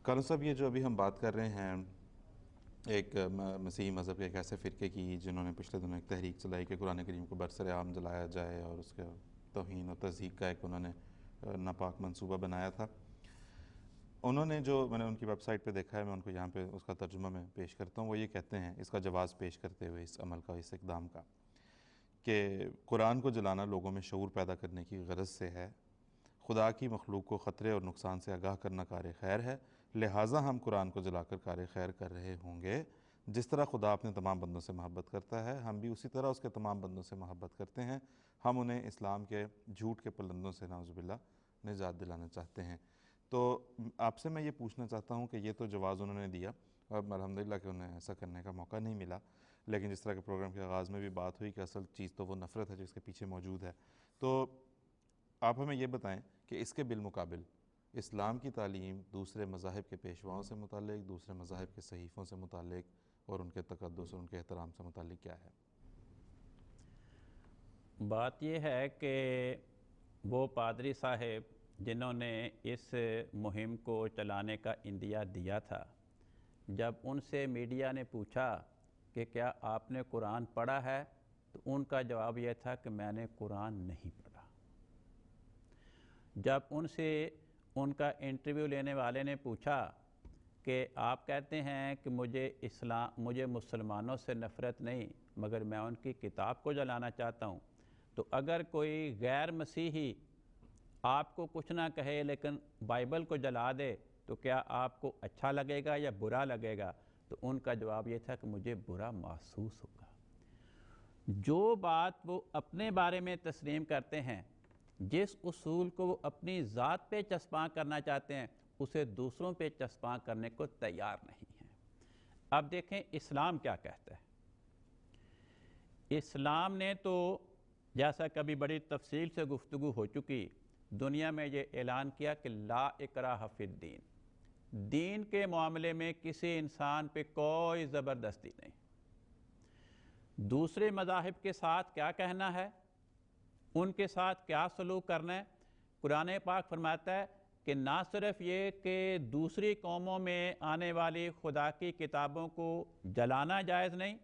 Colin صاحب، یہ جو ابھی ہم بات کر رہے ہیں ایک مسیحی مذہب کے ایک ایسے فرقے کی جنہوں نے پچھلے دنوں ایک تحریک چلائی کہ قرآن کریم کو برسر عام جلایا جائے اور اس کے توہین اور تضحیق کا ایک انہوں نے ناپاک منصوبہ بنایا تھا. انہوں نے جو میں نے ان کی ویب سائٹ پہ دیکھا ہے، میں ان کو یہاں پہ اس کا ترجمہ میں پیش کرتا ہوں. وہ یہ کہتے ہیں اس کا جواز پیش کرتے ہوئے اس عمل کا، اس اقدام کا، کہ قرآن کو جلانا لوگوں میں شعور پیدا کرنے کی غرض سے ہے. خدا کی مخلوق کو خطرے اور نقصان سے آگاہ کرنا کار خیر ہے، لہٰذا ہم قرآن کو جلا کر کار خیر کر رہے ہوں گے. جس طرح خدا اپنے تمام بندوں سے محبت کرتا ہے، ہم بھی اسی طرح اس کے تمام بندوں سے محبت کرتے ہیں. ہم انہیں اسلام کے جھوٹ کے پلندوں سے نعوذ باللہ نجات دلانا چاہتے ہیں. تو آپ سے میں یہ پوچھنا چاہتا ہوں کہ یہ تو جواز انہوں نے دیا، اب الحمدللہ کہ انہیں ایسا کرنے کا موقع نہیں ملا، لیکن جس طرح کے پروگرام کے آغاز میں بھی بات ہوئی کہ اصل چیز تو وہ نفرت ہے جو اس کے پیچھے موجود ہے. تو آپ ہمیں یہ بتائیں کہ اس کے بالمقابل اسلام کی تعلیم دوسرے مذاہب کے پیشواؤں سے متعلق، دوسرے مذاہب کے صحیفوں سے متعلق اور ان کے تقدس اور ان کے احترام سے متعلق کیا ہے؟ بات یہ ہے کہ وہ پادری صاحب جنہوں نے اس مہم کو چلانے کا عندیہ دیا تھا، جب ان سے میڈیا نے پوچھا کہ کیا آپ نے قرآن پڑھا ہے، تو ان کا جواب یہ تھا کہ میں نے قرآن نہیں پڑھا. جب ان سے ان کا انٹرویو لینے والے نے پوچھا کہ آپ کہتے ہیں کہ مجھے مسلمانوں سے نفرت نہیں مگر میں ان کی کتاب کو جلانا چاہتا ہوں، تو اگر کوئی غیر مسیحی آپ کو کچھ نہ کہے لیکن بائبل کو جلا دے تو کیا آپ کو اچھا لگے گا یا برا لگے گا؟ تو ان کا جواب یہ تھا کہ مجھے برا محسوس ہوگا. جو بات وہ اپنے بارے میں تسلیم کرتے ہیں، جس اصول کو وہ اپنی ذات پہ چسپاں کرنا چاہتے ہیں، اسے دوسروں پہ چسپاں کرنے کو تیار نہیں ہیں. اب دیکھیں اسلام کیا کہتا ہے. اسلام نے تو جیسا کبھی بڑی تفصیل سے گفتگو ہو چکی، دنیا میں یہ اعلان کیا کہ لا اکراہ فی الدین، دین کے معاملے میں کسی انسان پہ کوئی زبردستی نہیں. دوسرے مذاہب کے ساتھ کیا کہنا ہے، ان کے ساتھ کیا سلوک کرنا ہے، قرآن پاک فرماتا ہے کہ نہ صرف یہ کہ دوسری قوموں میں آنے والی خدا کی کتابوں کو جلانا جائز نہیں،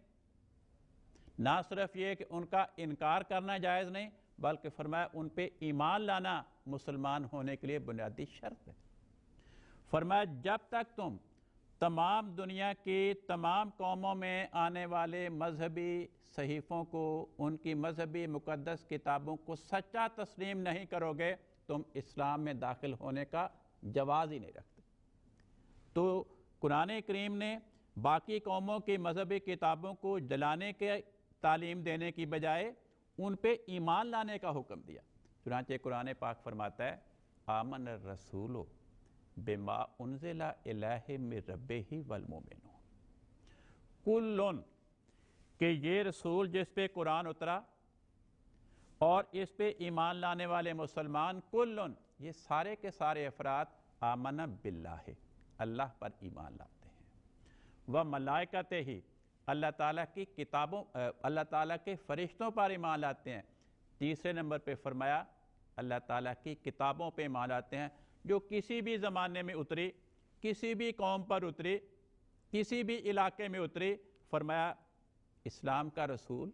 نہ صرف یہ کہ ان کا انکار کرنا جائز نہیں، بلکہ فرمایا ان پہ ایمان لانا مسلمان ہونے کے لیے بنیادی شرط ہے. فرمایا جب تک تم تمام دنیا کی تمام قوموں میں آنے والے مذہبی صحیفوں کو، ان کی مذہبی مقدس کتابوں کو سچا تسلیم نہیں کرو گے، تم اسلام میں داخل ہونے کا جواز ہی نہیں رکھتے. تو قرآن کریم نے باقی قوموں کی مذہبی کتابوں کو جلانے کے تعلیم دینے کی بجائے ان پہ ایمان لانے کا حکم دیا. چنانچہ قرآن پاک فرماتا ہے آمن الرسول بما انزل الیہ من ربہ والمؤمنون کلن، کہ یہ رسول جس پہ قرآن اترا اور اس پہ ایمان لانے والے مسلمان، کلن یہ سارے کے سارے افراد آمن باللہ، اللہ پر ایمان لاتے ہیں، وملائکتہ ہی، اللہ تعالیٰ کی کتابوں، اللہ تعالیٰ کے فرشتوں پر ایمان لاتے ہیں. تیسرے نمبر پہ فرمایا اللہ تعالیٰ کی کتابوں پہ ایمان لاتے ہیں جو کسی بھی زمانے میں اتری، کسی بھی قوم پر اتری، کسی بھی علاقے میں اتری. فرمایا اسلام کا رسول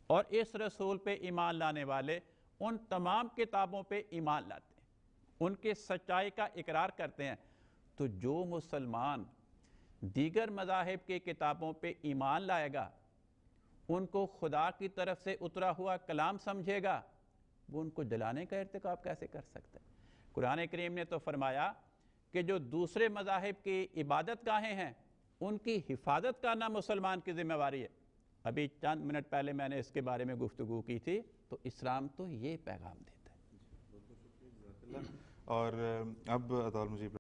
اور اس رسول پہ ایمان لانے والے ان تمام کتابوں پہ ایمان لاتے ہیں، ان کے سچائی کا اقرار کرتے ہیں. تو جو مسلمان دیگر مذاہب کی کتابوں پہ ایمان لائے گا، ان کو خدا کی طرف سے اترا ہوا کلام سمجھے گا، وہ ان کو جلانے کا ارتکاب کیسے کر سکتا ہے؟ قرآن کریم نے تو فرمایا کہ جو دوسرے مذاہب کی عبادت گاہیں ہیں ان کی حفاظت کرنا مسلمان کی ذمہ داری ہے. ابھی چند منٹ پہلے میں نے اس کے بارے میں گفتگو کی تھی. تو اسلام تو یہ پیغام دیتا ہے. اور اب اطال مجیب